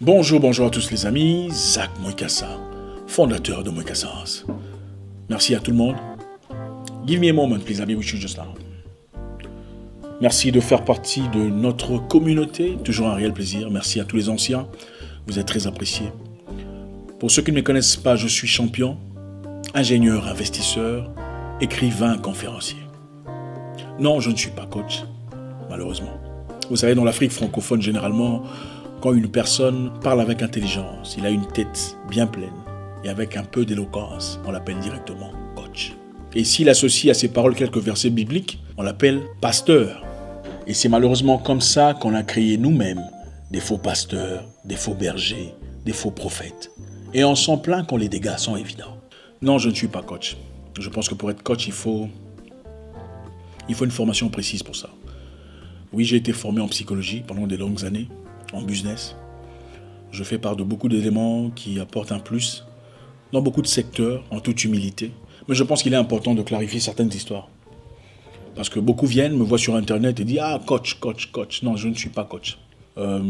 Bonjour à tous les amis, Zach Moikassa, fondateur de Moikassa. Merci à tout le monde. Give me a moment, please, I'll be with you just now. Merci de faire partie de notre communauté, toujours un réel plaisir. Merci à tous les anciens, vous êtes très appréciés. Pour ceux qui ne me connaissent pas, je suis champion, ingénieur, investisseur, écrivain, conférencier. Non, je ne suis pas coach, malheureusement. Vous savez, dans l'Afrique francophone, généralement, quand une personne parle avec intelligence, il a une tête bien pleine et avec un peu d'éloquence, on l'appelle directement coach. Et s'il associe à ses paroles quelques versets bibliques, on l'appelle pasteur. Et c'est malheureusement comme ça qu'on a créé nous-mêmes des faux pasteurs, des faux bergers, des faux prophètes. Et on s'en plaint quand les dégâts sont évidents. Non, je ne suis pas coach. Je pense que pour être coach, il faut une formation précise pour ça. Oui, j'ai été formé en psychologie pendant des longues années, en business. Je fais part de beaucoup d'éléments qui apportent un plus dans beaucoup de secteurs, en toute humilité. Mais je pense qu'il est important de clarifier certaines histoires. Parce que beaucoup viennent, me voient sur Internet et disent « Ah, coach. » Non, je ne suis pas coach.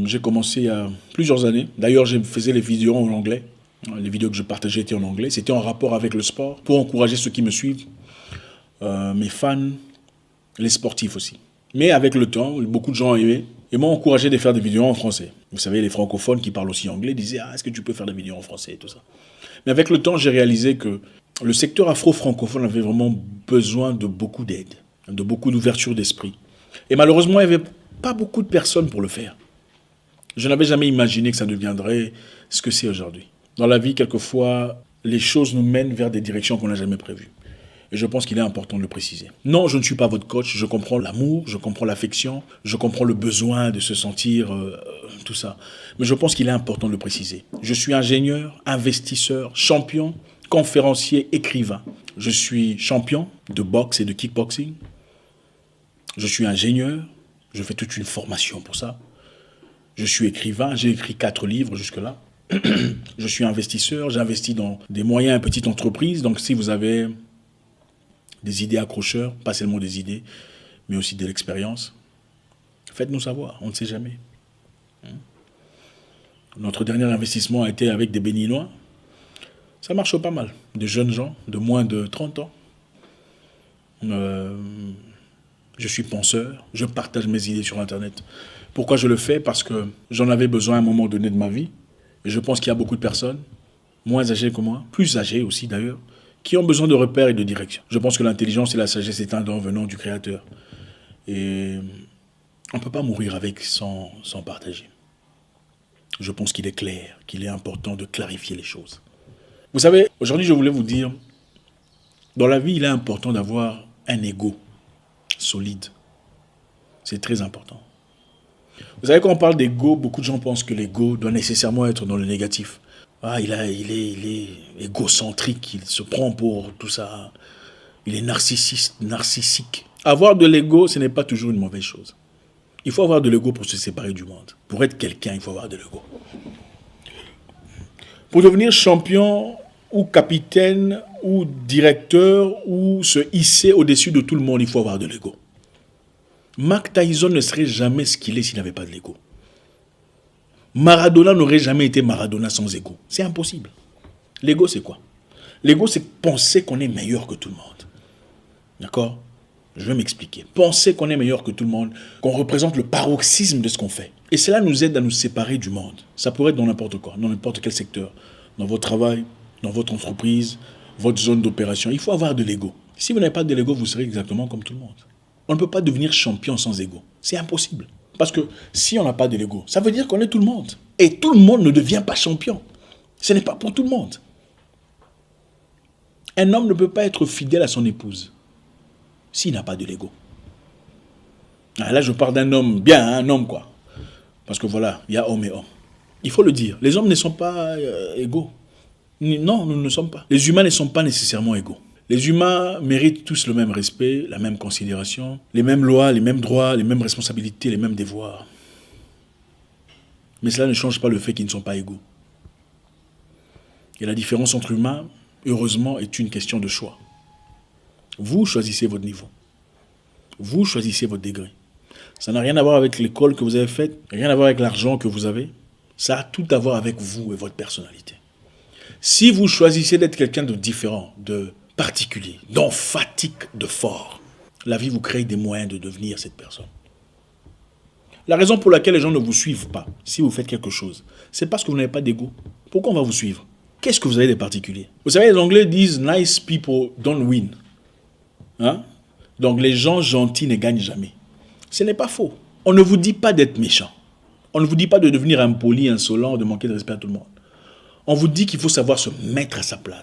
J'ai commencé il y a plusieurs années. D'ailleurs, je faisais les vidéos en anglais. Les vidéos que je partageais étaient en anglais. C'était en rapport avec le sport, pour encourager ceux qui me suivent, mes fans, les sportifs aussi. Mais avec le temps, beaucoup de gens ont aimé et m'ont encouragé de faire des vidéos en français. Vous savez, les francophones qui parlent aussi anglais disaient « Ah, est-ce que tu peux faire des vidéos en français ?» et tout ça. Mais avec le temps, j'ai réalisé que le secteur afro-francophone avait vraiment besoin de beaucoup d'aide, de beaucoup d'ouverture d'esprit. Et malheureusement, il n'y avait pas beaucoup de personnes pour le faire. Je n'avais jamais imaginé que ça deviendrait ce que c'est aujourd'hui. Dans la vie, quelquefois, les choses nous mènent vers des directions qu'on n'a jamais prévues. Et je pense qu'il est important de le préciser. Non, je ne suis pas votre coach. Je comprends l'amour, je comprends l'affection, je comprends le besoin de se sentir, tout ça. Mais je pense qu'il est important de le préciser. Je suis ingénieur, investisseur, champion, conférencier, écrivain. Je suis champion de boxe et de kickboxing. Je suis ingénieur. Je fais toute une formation pour ça. Je suis écrivain. J'ai écrit 4 livres jusque-là. Je suis investisseur. J'investis dans des moyennes et petites entreprises. Donc si vous avez des idées accrocheurs, pas seulement des idées, mais aussi de l'expérience, faites-nous savoir, on ne sait jamais. Notre dernier investissement a été avec des Béninois. Ça marche pas mal. Des jeunes gens de moins de 30 ans. Je suis penseur, je partage mes idées sur Internet. Pourquoi je le fais? Parce que j'en avais besoin à un moment donné de ma vie. Et je pense qu'il y a beaucoup de personnes, moins âgées que moi, plus âgées aussi d'ailleurs, qui ont besoin de repères et de direction. Je pense que l'intelligence et la sagesse est un don venant du Créateur. Et on ne peut pas mourir avec sans partager. Je pense qu'il est clair, qu'il est important de clarifier les choses. Vous savez, aujourd'hui, je voulais vous dire, dans la vie, il est important d'avoir un ego solide. C'est très important. Vous savez, quand on parle d'ego, beaucoup de gens pensent que l'ego doit nécessairement être dans le négatif. Ah, il est égocentrique, il se prend pour tout ça. Il est narcissique. Avoir de l'ego, ce n'est pas toujours une mauvaise chose. Il faut avoir de l'ego pour se séparer du monde. Pour être quelqu'un, il faut avoir de l'ego. Pour devenir champion ou capitaine ou directeur ou se hisser au-dessus de tout le monde, il faut avoir de l'ego. Mike Tyson ne serait jamais ce qu'il est s'il n'avait pas de l'ego. Maradona n'aurait jamais été Maradona sans ego. C'est impossible. L'ego, c'est quoi? L'ego, c'est penser qu'on est meilleur que tout le monde. D'accord? Je vais m'expliquer. Penser qu'on est meilleur que tout le monde, qu'on représente le paroxysme de ce qu'on fait. Et cela nous aide à nous séparer du monde. Ça pourrait être dans n'importe quoi, dans n'importe quel secteur. Dans votre travail, dans votre entreprise, votre zone d'opération. Il faut avoir de l'ego. Si vous n'avez pas de l'ego, vous serez exactement comme tout le monde. On ne peut pas devenir champion sans ego. C'est impossible. Parce que si on n'a pas de l'ego, ça veut dire qu'on est tout le monde. Et tout le monde ne devient pas champion. Ce n'est pas pour tout le monde. Un homme ne peut pas être fidèle à son épouse s'il n'a pas de l'ego. Là, je parle d'un homme bien, un homme quoi. Parce que voilà, il y a homme et homme. Il faut le dire. Les hommes ne sont pas égaux. Non, nous ne sommes pas. Les humains ne sont pas nécessairement égaux. Les humains méritent tous le même respect, la même considération, les mêmes lois, les mêmes droits, les mêmes responsabilités, les mêmes devoirs. Mais cela ne change pas le fait qu'ils ne sont pas égaux. Et la différence entre humains, heureusement, est une question de choix. Vous choisissez votre niveau. Vous choisissez votre degré. Ça n'a rien à voir avec l'école que vous avez faite, rien à voir avec l'argent que vous avez. Ça a tout à voir avec vous et votre personnalité. Si vous choisissez d'être quelqu'un de différent, de particulier, d'emphatique, de fort, la vie vous crée des moyens de devenir cette personne. La raison pour laquelle les gens ne vous suivent pas, si vous faites quelque chose, c'est parce que vous n'avez pas d'ego. Pourquoi on va vous suivre? Qu'est-ce que vous avez de particulier? Vous savez, les Anglais disent « nice people don't win ». Hein? Donc les gens gentils ne gagnent jamais. Ce n'est pas faux. On ne vous dit pas d'être méchant. On ne vous dit pas de devenir impoli, insolent, de manquer de respect à tout le monde. On vous dit qu'il faut savoir se mettre à sa place.